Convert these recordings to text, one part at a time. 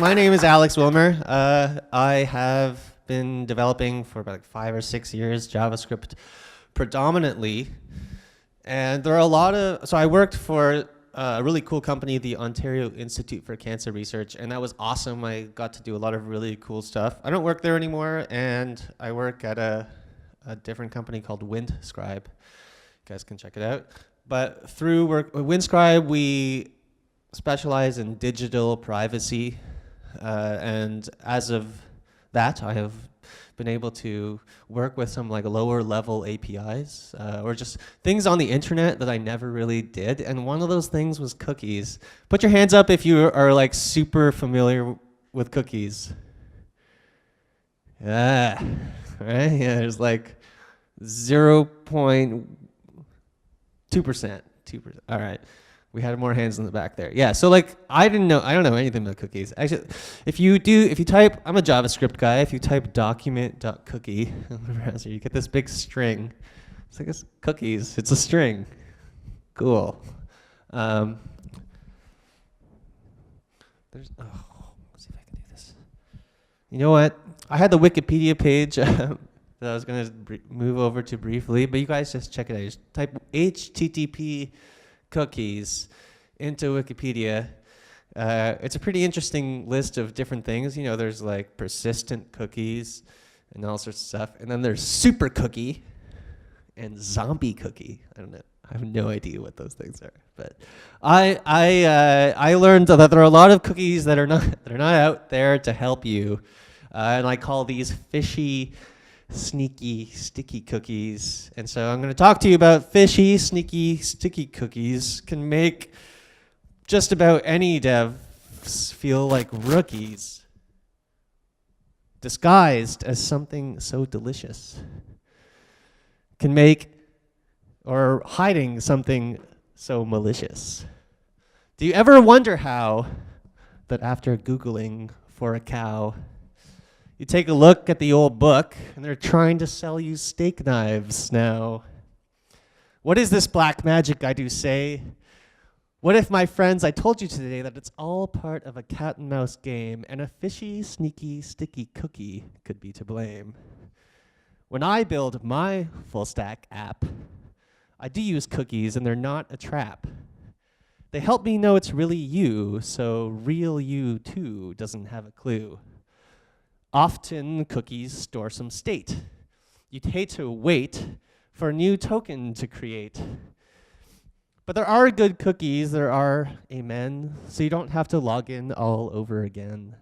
My name is Alex Wilmer. I have been developing for about 5 or 6 years JavaScript predominantly. And there are a lot of, so I worked for a really cool company, the Ontario Institute for Cancer Research, and that was awesome. I got to do a lot of really cool stuff. I don't work there anymore, and I work at a different company called WindScribe. You guys can check it out. But through work with WindScribe, we specialize in digital privacy. And as of that, I have been able to work with some like lower level APIs or just things on the internet that I never really did. And one of those things was cookies. Put your hands up if you are like super familiar with cookies. Yeah, right? Yeah, there's like 0.2%. 2%. All right. We had more hands in the back there. Yeah, so like I don't know anything about cookies. Actually, if you type, I'm a JavaScript guy, if you type document.cookie in the browser, you get this big string. It's like it's cookies, it's a string. Cool. Let's see if I can do this. You know what? I had the Wikipedia page that I was gonna move over to briefly, but you guys just check it out. Just type HTTP cookies into Wikipedia. It's a pretty interesting list of different things. You know, there's like persistent cookies and all sorts of stuff. And then there's super cookie and zombie cookie. I don't know. I have no idea what those things are. But I learned that there are a lot of cookies that are not out there to help you. And I call these fishy, sneaky, sticky cookies. And so I'm going to talk to you about fishy, sneaky, sticky cookies can make just about any devs feel like rookies, disguised as something so delicious. Can make, or hiding something so malicious. Do you ever wonder how that after Googling for a cow, you take a look at the old book, and they're trying to sell you steak knives now? What is this black magic, I do say? What if, my friends, I told you today that it's all part of a cat and mouse game, and a fishy, sneaky, sticky cookie could be to blame? When I build my full stack app, I do use cookies, and they're not a trap. They help me know it's really you, so real you too doesn't have a clue. Often cookies store some state. You'd hate to wait for a new token to create. But there are good cookies, there are, amen, so you don't have to log in all over again.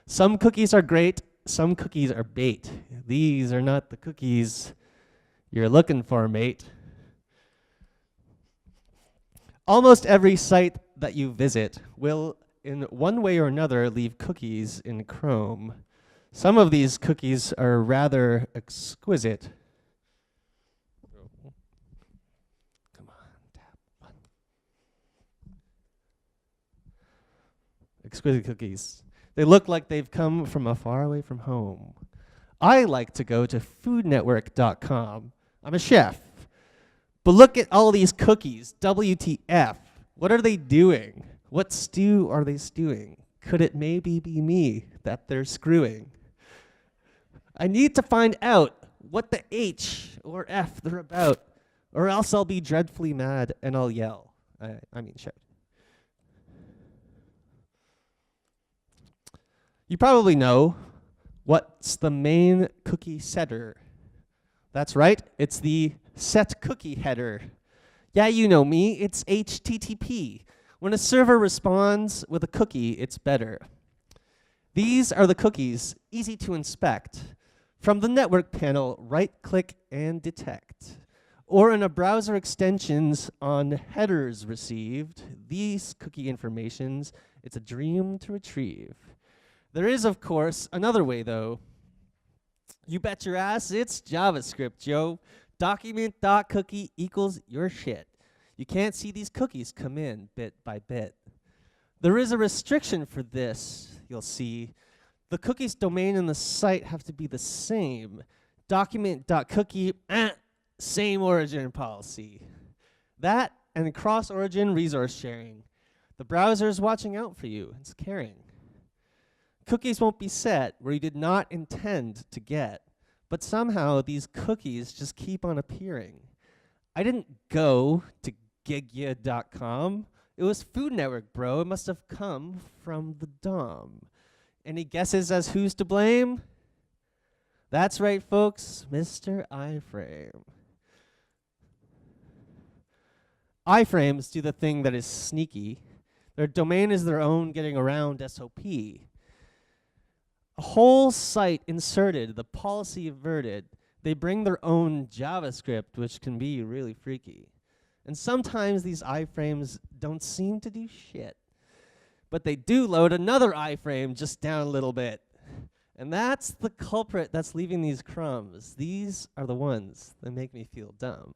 Some cookies are great, some cookies are bait. These are not the cookies you're looking for, mate. Almost every site that you visit will, in one way or another, leave cookies in Chrome. Some of these cookies are rather exquisite. Come on, tap one. Exquisite cookies. They look like they've come from far away from home. I like to go to foodnetwork.com. I'm a chef. But look at all these cookies. WTF. What are they doing? What stew are they stewing? Could it maybe be me that they're screwing? I need to find out what the H or F they're about, or else I'll be dreadfully mad and I'll yell. I mean, shout. You probably know what's the main cookie setter. That's right, it's the set cookie header. Yeah, you know me, it's HTTP. When a server responds with a cookie, it's better. These are the cookies, easy to inspect. From the network panel, right-click and detect. Or in a browser extensions on headers received, these cookie informations, it's a dream to retrieve. There is, of course, another way, though. You bet your ass it's JavaScript, yo. Document.cookie equals your shit. You can't see these cookies come in bit by bit. There is a restriction for this, you'll see. The cookies domain and the site have to be the same. Document.cookie, same origin policy. That and cross-origin resource sharing. The browser is watching out for you. It's caring. Cookies won't be set where you did not intend to get, but somehow these cookies just keep on appearing. I didn't go to gigya.com. It was Food Network, bro. It must have come from the DOM. Any guesses as who's to blame? That's right, folks, Mr. iFrame. iFrames do the thing that is sneaky. Their domain is their own getting around SOP. A whole site inserted, the policy averted. They bring their own JavaScript, which can be really freaky. And sometimes these iframes don't seem to do shit. But they do load another iframe just down a little bit. And that's the culprit that's leaving these crumbs. These are the ones that make me feel dumb.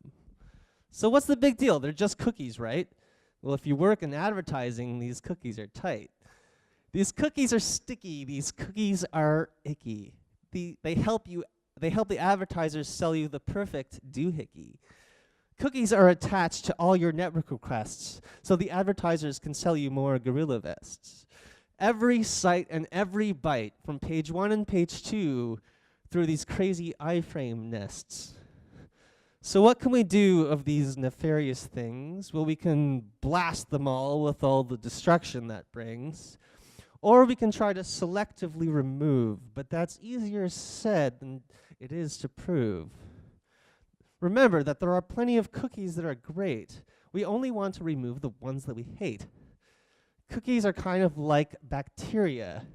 So what's the big deal? They're just cookies, right? Well, if you work in advertising, these cookies are tight. These cookies are sticky. These cookies are icky. They help the advertisers sell you the perfect doohickey. Cookies are attached to all your network requests, so the advertisers can sell you more gorilla vests. Every site and every byte from page 1 and page 2 through these crazy iframe nests. So what can we do of these nefarious things? Well, we can blast them all with all the destruction that brings, or we can try to selectively remove, but that's easier said than it is to prove. Remember that there are plenty of cookies that are great. We only want to remove the ones that we hate. Cookies are kind of like bacteria.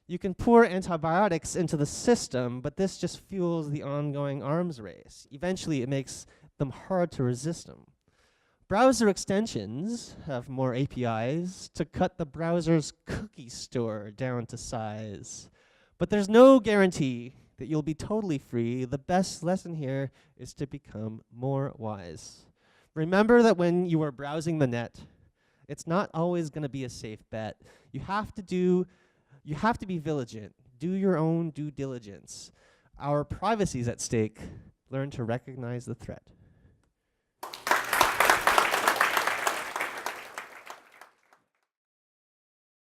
You can pour antibiotics into the system, but this just fuels the ongoing arms race. Eventually, it makes them hard to resist them. Browser extensions have more APIs to cut the browser's cookie store down to size. But there's no guarantee that you'll be totally free. The best lesson here is to become more wise. Remember that when you are browsing the net, it's not always going to be a safe bet. You have to be vigilant. Do your own due diligence. Our privacy is at stake. Learn to recognize the threat.